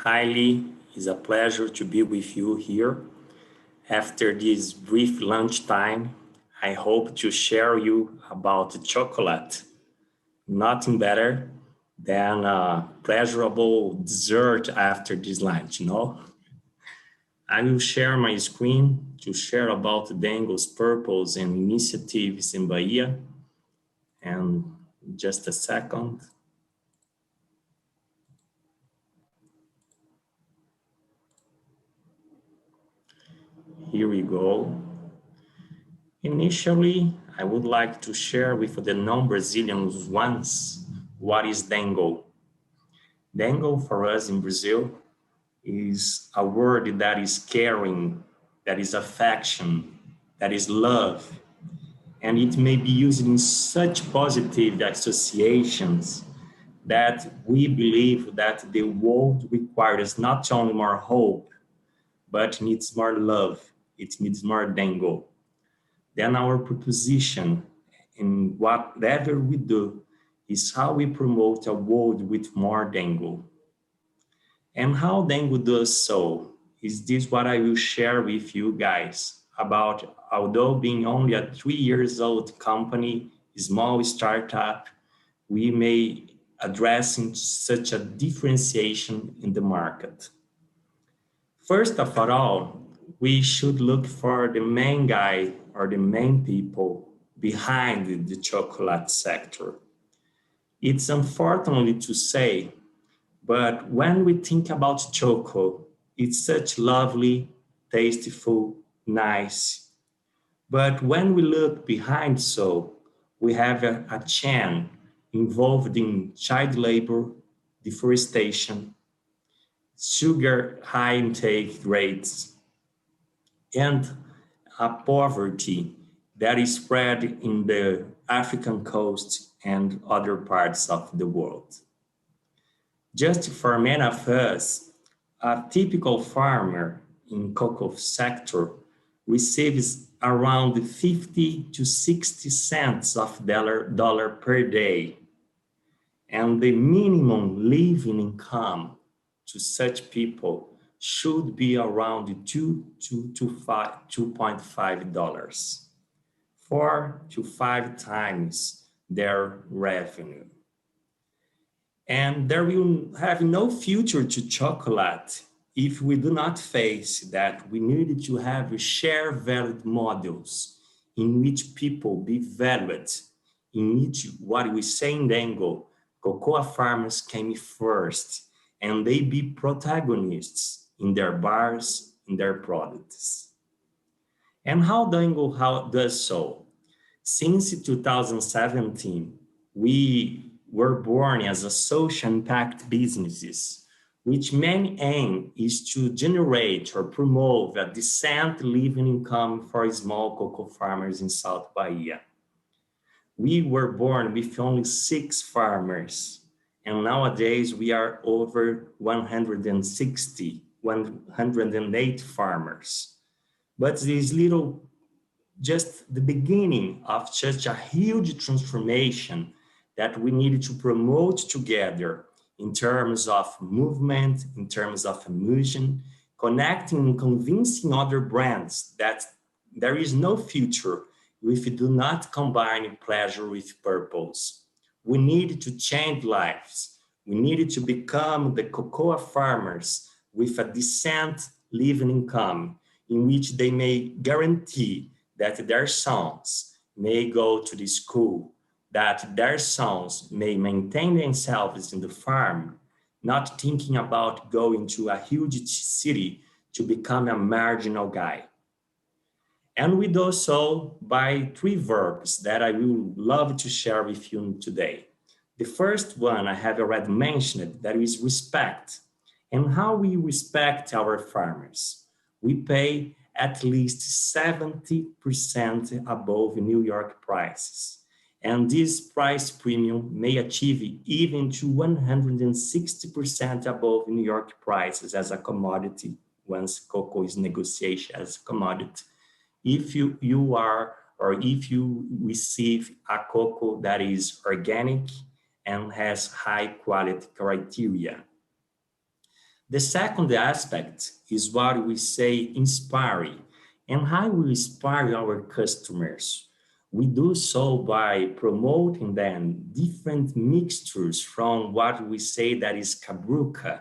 highly. It's a pleasure to be with you here. After this brief lunchtime, I hope to share you about chocolate. Nothing better than a pleasurable dessert after this lunch. I will share my screen to share about Dengo's purpose and initiatives in Bahia. And just a second. Here we go. Initially, I would like to share with the non-Brazilian ones what is Dengo. Dengo for us in Brazil is a word that is caring, that is affection, that is love, and it may be used in such positive associations that we believe that the world requires not only more hope, but needs more love, it needs more Dengo. Then our proposition in whatever we do is how we promote a world with more Dengo. And how Dengo does so is this what I will share with you guys about, although being only a 3 years old company, small startup, we may addressing such a differentiation in the market. First of all, we should look for the main guy or the main people behind the chocolate sector. It's unfortunately to say, but when we think about chocolate, it's such lovely, tasteful, nice. But when we look behind so, we have a chain involved in child labor, deforestation, sugar high intake rates, and a poverty that is spread in the African coast and other parts of the world. Just for many of us, a typical farmer in cocoa sector receives around 50 to 60 cents of dollar per day. And the minimum living income to such people should be around $2.5, 4 to 5 times their revenue. And there will have no future to chocolate if we do not face that we need to have share valued models in which people be valued, in which what we say in Dengo, cocoa farmers came first, and they be protagonists in their bars, in their products. And how Dengo does so? Since 2017, we were born as a social impact businesses, which main aim is to generate or promote a decent living income for small cocoa farmers in South Bahia. We were born with only 6 farmers, and nowadays we are over 160, 108 farmers. But this little, just the beginning of such a huge transformation that we needed to promote together in terms of movement, in terms of emotion, connecting and convincing other brands that there is no future if we do not combine pleasure with purpose. We need to change lives. We needed to become the cocoa farmers with a decent living income in which they may guarantee that their sons may go to the school, that their sons may maintain themselves in the farm, not thinking about going to a huge city to become a marginal guy. And we do so by 3 verbs that I will love to share with you today. The first one I have already mentioned, that is respect. And how we respect our farmers. We pay at least 70% above New York prices. And this price premium may achieve even to 160% above New York prices as a commodity once cocoa is negotiated as a commodity. If you are or if you receive a cocoa that is organic and has high quality criteria. The second aspect is what we say inspire, and how we inspire our customers. We do so by promoting them different mixtures from what we say that is cabruca,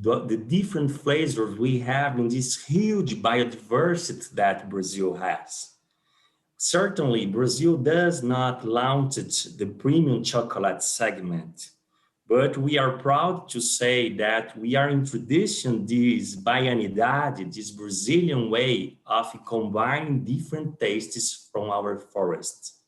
the different flavors we have in this huge biodiversity that Brazil has. Certainly, Brazil does not launch the premium chocolate segment, but we are proud to say that we are introducing this baianidade, this Brazilian way of combining different tastes from our forests.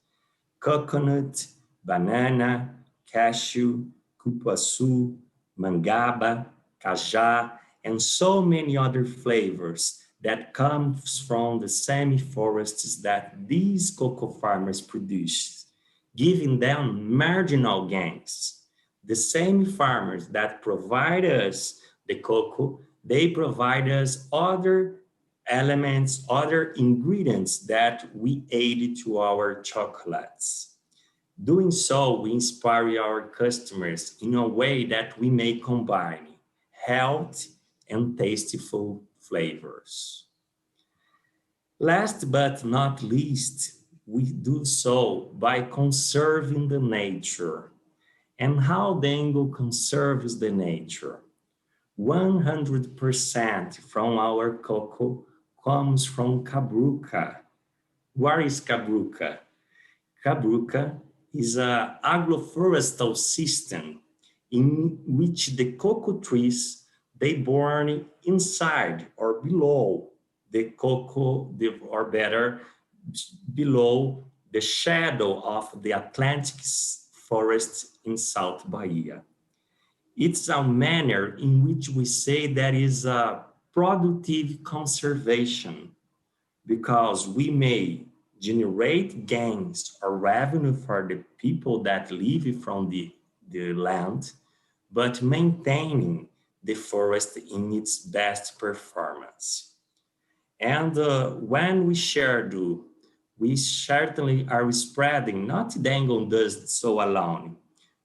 Coconut, banana, cashew, cupuaçu, mangaba, cajá, and so many other flavors that comes from the same forests that these cocoa farmers produce, giving them marginal gains. The same farmers that provide us the cocoa, they provide us other elements, other ingredients that we add to our chocolates. Doing so, we inspire our customers in a way that we may combine health and tasteful flavors. Last but not least, we do so by conserving the nature. And how Dengo conserves the nature? 100% from our cocoa comes from cabruca. What is cabruca? Cabruca is an agroforestal system in which the cocoa trees, they born inside or below the cocoa, or better, below the shadow of the Atlantic forest in South Bahia. It's a manner in which we say that is a productive conservation, because we may generate gains or revenue for the people that live from the land, but maintaining the forest in its best performance. And when we share do, we certainly are spreading, not Dengo does so alone,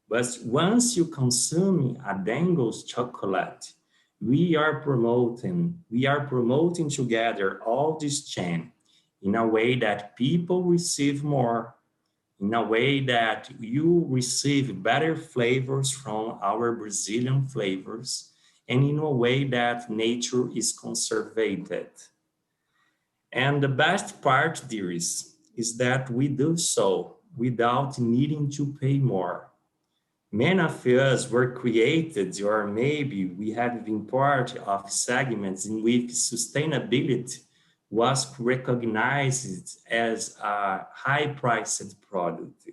but once you consume a Dengo's chocolate, we are promoting together all this chain in a way that people receive more, in a way that you receive better flavors from our Brazilian flavors, and in a way that nature is conserved. And the best part, dears, is that we do so without needing to pay more. Many of us were created, or maybe we have been part of segments in which sustainability was recognized as a high-priced product.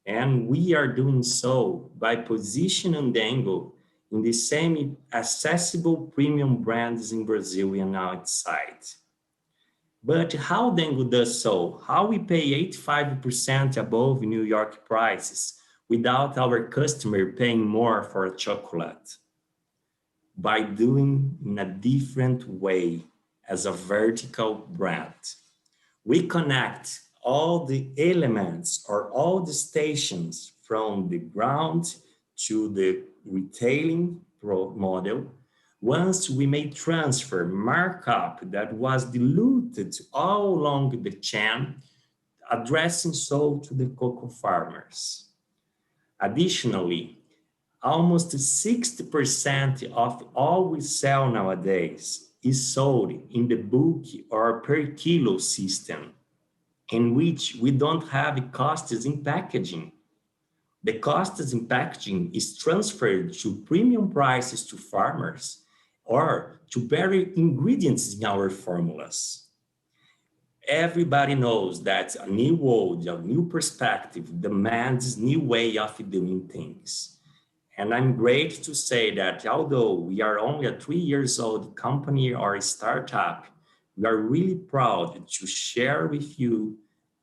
And we are doing so by positioning Dengo in the same accessible premium brands in Brazil and outside. But how Dengo does so? How we pay 85% above New York prices without our customer paying more for a chocolate? By doing in a different way as a vertical brand. We connect all the elements or all the stations from the ground to the retailing model. Once we may transfer markup that was diluted all along the chain, addressing so to the cocoa farmers. Additionally, almost 60% of all we sell nowadays is sold in the bulk or per kilo system, in which we don't have costs in packaging. The costs in packaging is transferred to premium prices to farmers or to better ingredients in our formulas. Everybody knows that a new world, a new perspective demands new way of doing things. And I'm great to say that although we are only a 3 years old company or a startup, we are really proud to share with you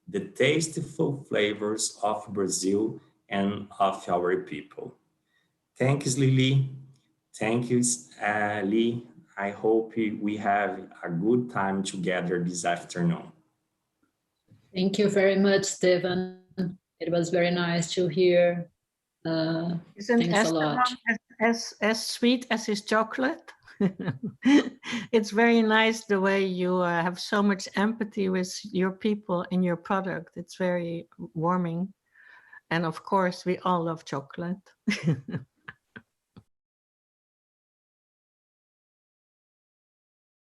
the tasteful flavors of Brazil and of our people. Thanks, Lily. Thank you, Lee. I hope we have a good time together this afternoon. Thank you very much, Estevan. It was very nice to hear. Thanks a lot. as sweet as his chocolate. It's very nice the way you have so much empathy with your people in your product. It's very warming. And of course, we all love chocolate.